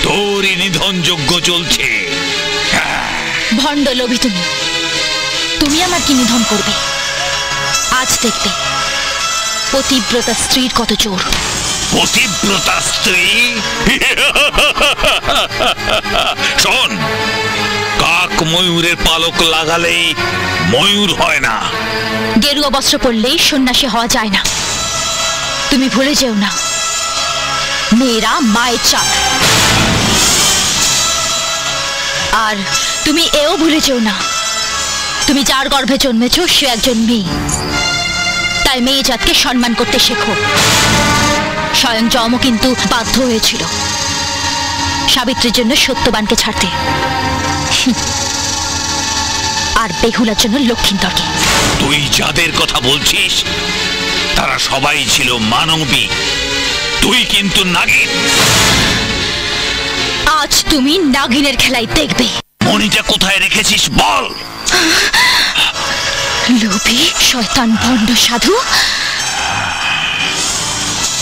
তোরই নিধন যজ্ঞ চলছে। ভণ্ড লোভী তুমি, তুমি আমার কি নিধন করবে? আজ দেখবে পতিব্রতা স্ত্রীর কত জোর। পতিব্রতা স্ত্রী? শোন, কাক ময়ূরের পালক লাগালেই ময়ূর হয় না। গেরুয়া বস্ত্র পরলেই সন্ন্যাসী হওয়া যায় না। তুমি ভুলে যেও না, মেয়েরা মায়ের চাঁদ। আর তুমি এও ভুলে যেও না, তুমি যার গর্ভে জন্মেছ সে একজন মেয়ে। তাই মেয়ে জাতকে সম্মান করতে শেখো। স্বয়ং যমও কিন্তু বাধ্য হয়েছিল সাবিত্রীর জন্য সত্যবানকে ছাড়তে, আর বেহুলার জন্য লক্ষ্মীন্দরকে। তুই যাদের কথা বলছিস তারা সবাই ছিল মানবী, তুই কিন্তু নাগিন। আজ তুমি নাগিনের খেলাই দেখবে। মণিটা কোথায় রেখেছিস বল। লোভী শয়তান ভণ্ড সাধু,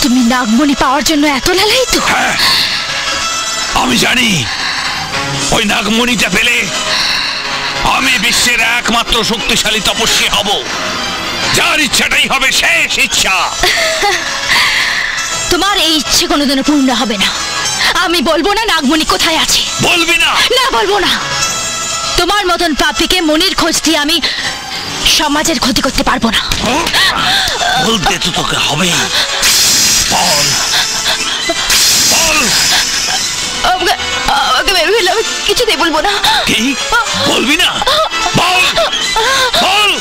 তুমি নাগমণি পাওয়ার জন্য এত লালায়িত? হ্যাঁ, আমি জানি ওই নাগমণিটা পেলে আমি বিশ্বের একমাত্র শক্তিশালী তপস্বী হব, যার ইচ্ছাটাই হবে শেষ ইচ্ছা। তোমার এই ইচ্ছে কোনোদিনও পূর্ণ হবে না। আমি বলবো না নাগমণি কোথায় আছে। বলবি না? না, বলবো না। তোমার মতন পাপীকে মনির খোঁজ দিয়ে আমি সমাজের ক্ষতি করতে পারবো না। বলতে তো তোকে হবে। বল বল। আমাকে বের হইলে আমি কিছুতেই বলবো না। কি বলবি না? বল বল।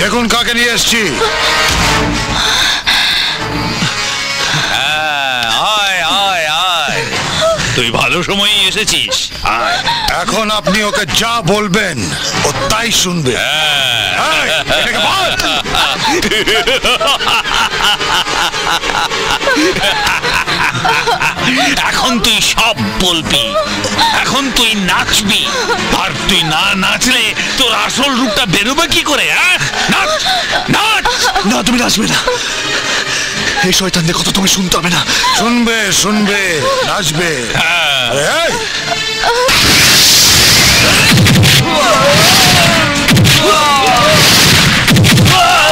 দেখুন কাকে নিয়ে এসছি। আয় আয় আয়, তুই ভালো সময়ই এসেছিস। এখন আপনি ওকে যা বলবেন ও তাই শুনবে। এখন তুই সব বলবি, এখন তুই নাচবি, আর তুই না নাচলে তোর আসল রূপটা বেরোবে কি করে? নাচ নাচ। না, তুমি নাচবে না। এই শয়তানদের কথা তুমি শুনতে হবে না। শুনবে শুনবে, নাচবে।